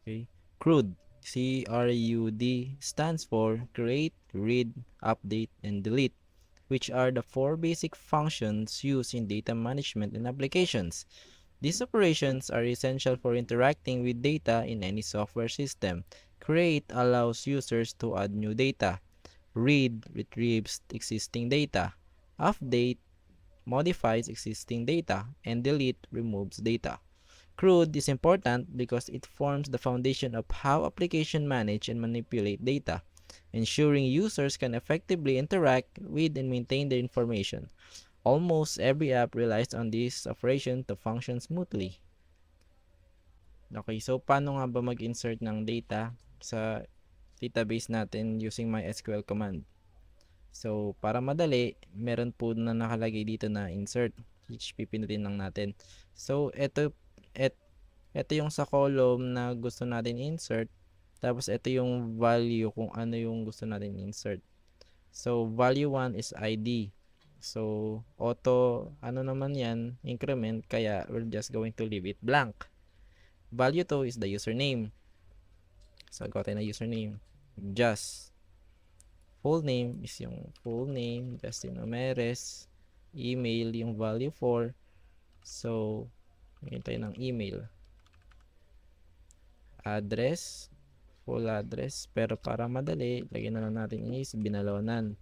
Okay? CRUD, C-R-U-D, stands for create, read, update, and delete, which are the four basic functions used in data management and applications. These operations are essential for interacting with data in any software system. Create allows users to add new data. Read retrieves existing data. Update modifies existing data. And delete removes data. CRUD is important because it forms the foundation of how applications manage and manipulate data, ensuring users can effectively interact with and maintain their information. Almost every app relies on this operation to function smoothly. Okay, so paano nga ba mag-insert ng data sa database natin using MySQL command? So, para madali, meron po na nakalagay dito na insert, which pipindutin lang natin. So, ito yung sa column na gusto natin insert. Tapos, ito yung value kung ano yung gusto natin insert. So, value 1 is ID. So, auto, ano naman yan, increment, kaya we're just going to leave it blank. Value 2 is the username. So, go tayo na username. Just. Full name is yung full name, Justin Omeres. Email, yung value 4. So, ngayon tayo ng email. Address, full address. Pero para madali, lagyan na lang natin is binalonan.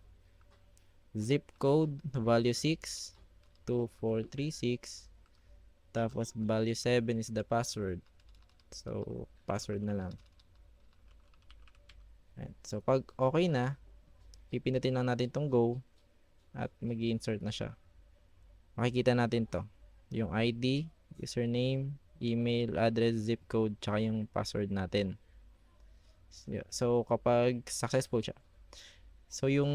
Zip code, value 6, 2436. Tapos, value 7 is the password. So, password na lang. Ayan. So, pag okay na, pipindutin lang natin tong go at mag-insert na siya. Makikita natin to. Yung ID, username, email, address, zip code, tsaka yung password natin. So, kapag successful siya. So, yung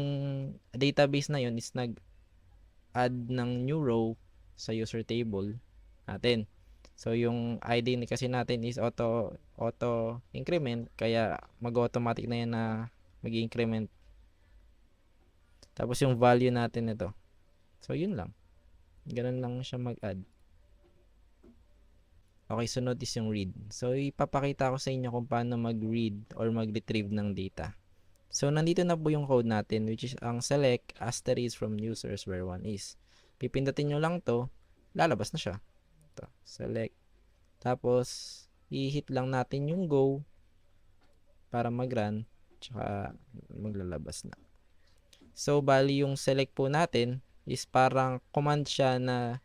database na yun is nag-add ng new row sa user table natin. So, yung ID kasi natin is auto increment, kaya mag-automatic na yan na mag-increment. Tapos yung value natin ito. So, yun lang. Ganun lang siya mag-add. Okay, sunod is yung read. So, ipapakita ko sa inyo kung paano mag-read or mag-retrieve ng data. So, nandito na po yung code natin, which is ang select asterisk from users where one is. Pipindutin nyo lang to, lalabas na siya. Ito, select. Tapos, i-hit lang natin yung go para mag-run, tsaka maglalabas na. So, bali yung select po natin is parang command siya na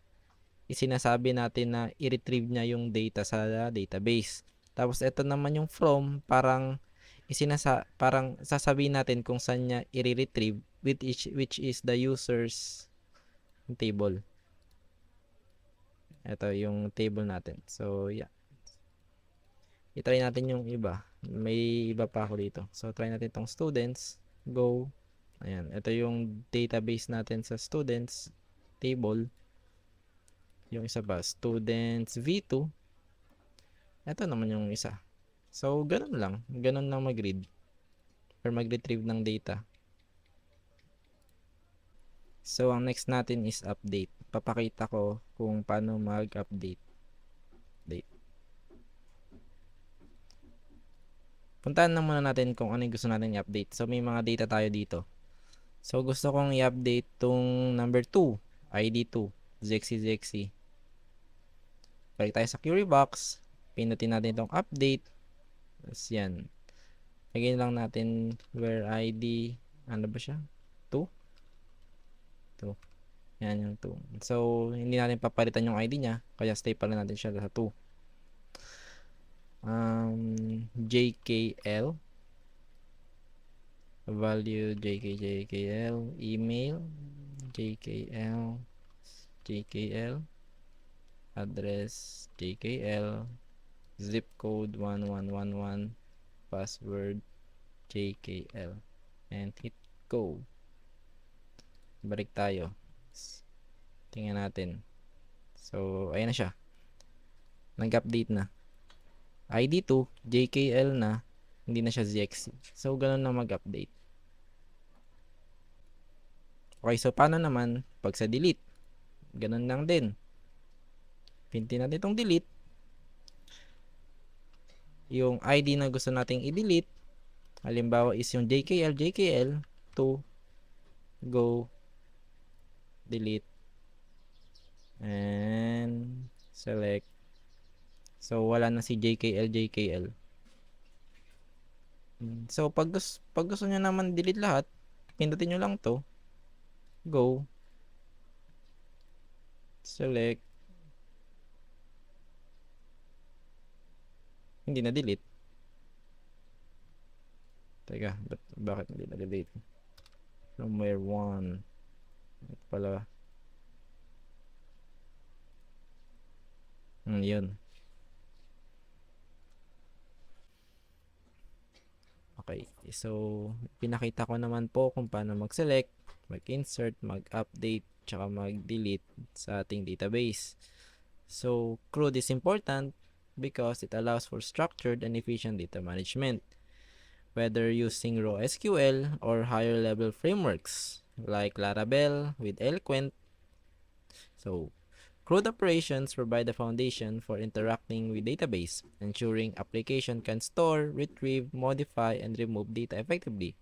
isinasabi natin na i-retrieve niya yung data sa database. Tapos ito naman yung from, parang parang sasabihin natin kung saan niya i-retrieve which is the user's table. Ito yung table natin. So, yeah. I-try natin yung iba. May iba pa ako dito. So, try natin itong students. Go. Ayan. Ito yung database natin sa students table. Yung isa pa, students V2. Ito naman yung isa. So, ganun lang. Ganun lang mag-read or mag-retrieve ng data. So, ang next natin is update. Papakita ko kung paano mag-update. Puntahan na muna natin kung ano yung gusto natin i-update. So, may mga data tayo dito. So, gusto kong i-update tong number 2, ID2, Zexy. Balik tayo sa query box. Pinutin natin itong update. Tapos yan. Lagyan lang natin where ID, ano ba siya? 2? 2. Yan yung 2. So, hindi natin papalitan yung ID niya. Kaya stay pa lang natin siya sa 2. JKL. Value JKL. Email JKL. Address JKL. Zip code 1111. Password JKL. And hit go. Balik tayo. Tingnan natin. So, ayan na siya. Nag-update na. ID2, JKL na. Hindi na siya ZXC. So, ganun na mag-update. Okay, so paano naman pag sa delete? Ganun lang din. Pindutin natin itong delete. yung ID na gusto nating i-delete. Halimbawa is yung JKL to go delete and select. So wala na si JKL. So pag gusto niyo naman delete lahat, pindutin niyo lang to, go, select, hindi na delete. Teka, bakit hindi na delete? Somewhere 1. Ito pala. Yun. Okay. So, pinakita ko naman po kung paano mag-select, mag-insert, mag-update, tsaka mag-delete sa ating database. So, CRUD is important because it allows for structured and efficient data management, whether using raw SQL or higher level frameworks like Laravel with Eloquent. So, CRUD operations provide the foundation for interacting with database, ensuring application can store, retrieve, modify, and remove data effectively.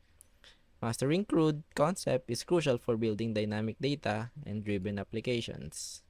Mastering CRUD concept is crucial for building dynamic data and driven applications.